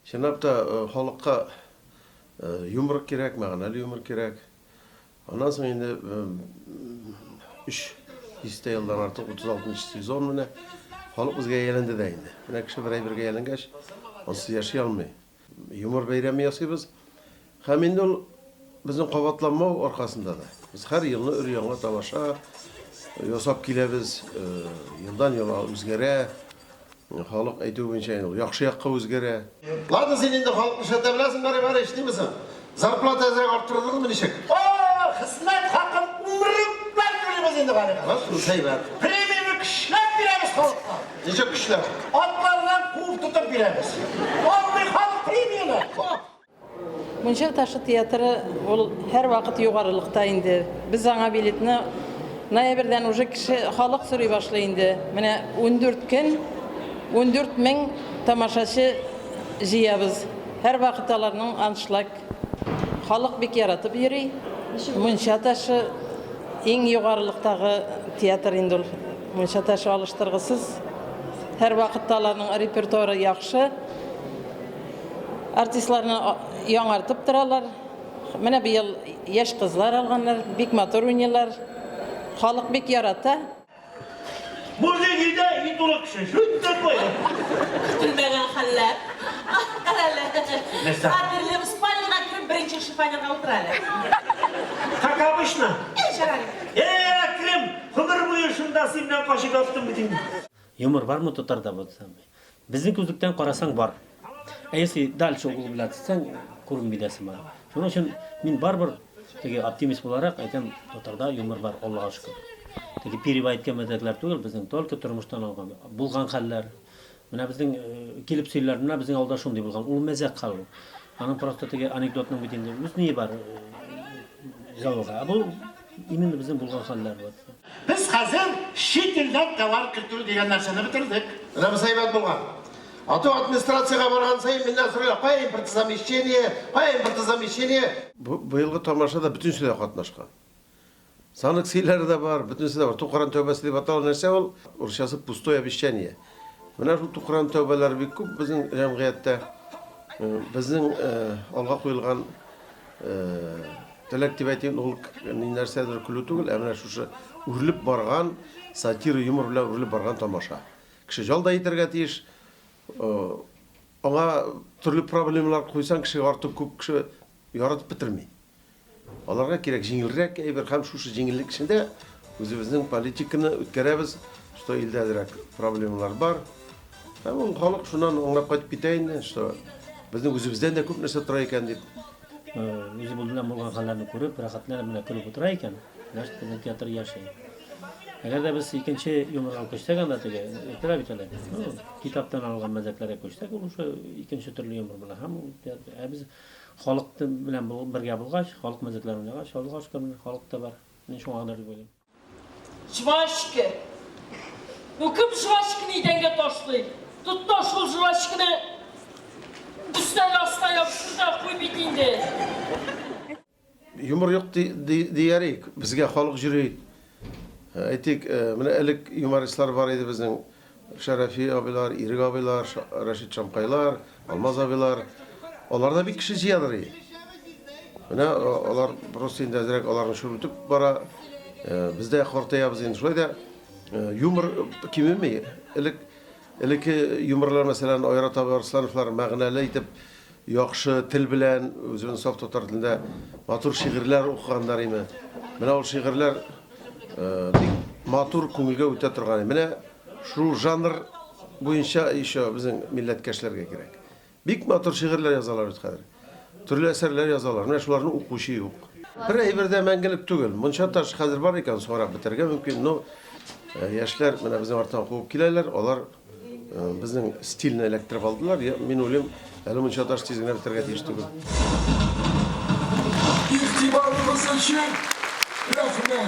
Şenapta halkka yumruk gerek, mağanalı yumruk gerek. Ondan sonra yine 3 yıldan artık 36. sezon mu ne? Halk bizge gelendi de indi. Ne kişi birey gelengeç, onsuz yaşayalmay. Yumur beyremi yasıyız. Hem indi ol bizim kavatlanma arkasında da. Biz her yılını örüyanla tavaşa yasap kilemiz yıldan yıla özgere. Halk aytıyor şeyin ol. Yaxşı yakka özgere. Ladın sen indi halk nişete bilesin var işte misin? Zarplata ezrek arttırılır mı nişek? Hizmet hakkın umurluklar görüyoruz indi galiba. Nasıl sayılar? Premium'u kışlar biremiz halkla. Nice kişiler? Atlarla kuv tutup biremiz. Olmuyor halk premium'u. Munşa taşı tiyatrı her vakit yukarılıkta indi. Biz ana biletini noyabrdan уже kişi halk sürüy başlayındı. Mine 14 bin tamaşaçı jiyabız. Her vakit alarının anşlak. Halk bek yaratıp yürüy. Munşa taşı en yukarılıktagı tiyatr indi. Munşa taşı alıştırgısız. Her vakit alarının repertuarı yaxşı. Artistlarını yaڭartıp duralar. Mine bir yıl yaş kızlar alganlar, bek motor oynuyorlar. Halk bek yarata. Bu ligide idolak kişi. Şütten koyun. Bilmegen haller. Mesela? Adırlı İspanya'da kirip birinci şifanya'da oturarlar. Kakamışna. Şararım. Akrim. Hımır bu yaşında simden kaşık attım bütün. Yumur var mı tutar da bu sen? Bizim gözlükten karasan var. Eğer dalçı okulu biletsen kurum bilesin var. Şunun için min barbar teki optimist olarak aytam tutarda yumur var Allah'a şükür. Teki piri aytgan medekler tugul bizning tolka turmushdan olgan bulgan hallar. Mana bizning kelip söyler, mana bizning alda şunday bulgan. Ul mezak qal. Anın prosta teki anekdotning bitinde biz niye var? Javoga. Bu imin bizning bulgan hallar var. Biz hazır şit ilden davar kültürü diyen narsani bitirdik. Ne bir sayıbat bulgan? Atı administrasiyaga bargan sayın minden soruyor. Pay impортizam işçeniye. Bu yılғы tamaşada bütün süre katnaşkan. Sanık seyleri de var, bütün süre var. Tukaran tövbesi deyip atalı nerse ol, urşası pustoya bişçeniye. Buna şu tukaran tövbeler bir küp bizim cemiyette, bizim alga koyulgan telektibetin ol nersedir külü tugul, emine şu uğurlup bargan, satiri yumur bile uğurlup bargan tamaşa. Kişi yolda yitirge tiyiş, ona türlü problemler koysan kişi artık küp kişi yaratıp bitirmeyi. Onlarga gerek jingilrek, bir hem şu jingillik içinde özümüzün politikini ötkeremiz. İşte ilde direkt problemler var. Hem o halk şundan onlap kaçıp biteyin. İşte bizim özümüzden de köp narsa tura ekan dep. Özü bulduğundan bulgan hallarını ko'rib, rahatlanib mine kulib o'tirar ekan. Yosh teatr yashaydi. Agarda biz ikkinchi yumurga ko'chsaganda tege ertalab aytadilar. Kitobdan olgan mazaklarga ko'chsak, o'sha ikkinchi turli yumur bilan ham biz xalq bilan birga bo'lgach, xalq mazaklarini o'ynagach, xalqda bor. Men shunga deb o'ylayman. Жвачки. Bu kim жвачкini idenge taşlayın? Tut taşıl жвачкini. Üstten hasta yap, şurada koy bitinde. Yumur yok diyerik, bizge halk jüri. Etik, mine elik yumoristlar var idi bizim. Şerefi abiler, İrik abiler, Reşit Çamkaylar, Almaz abiler. Onlar da bir kişi ziyadır. Mine onlar prosto direkt onların şurutup bara bizde ortaya bizim şöyle yumor kimi mi? Elik yumorlar mesela Oyrat abi Arslanoflar mağnalı itip yaxşı til bilen özünün saf tutar dilinde matur şiirler okuganlar imi. Mine o şiirler matur ko'ngilga o'ta turgan. Mine şu janr boyunca işe bizim milletkeşlerge gerek. Bik matur şiirler yazarlar ötkadir. Türlü eserler yazarlar. Mine şularını okuşu yok. Bir de mengelik tugul. Munşa taş hazır var iken sonra bitirge mümkün. No yaşlar mine bizim artan kovup kilerler. Onlar bizim stilini elektrip aldılar. Min olayım Elim munşa taş tizgine bitirge tiyiş tugul. İhtibarımız için lafına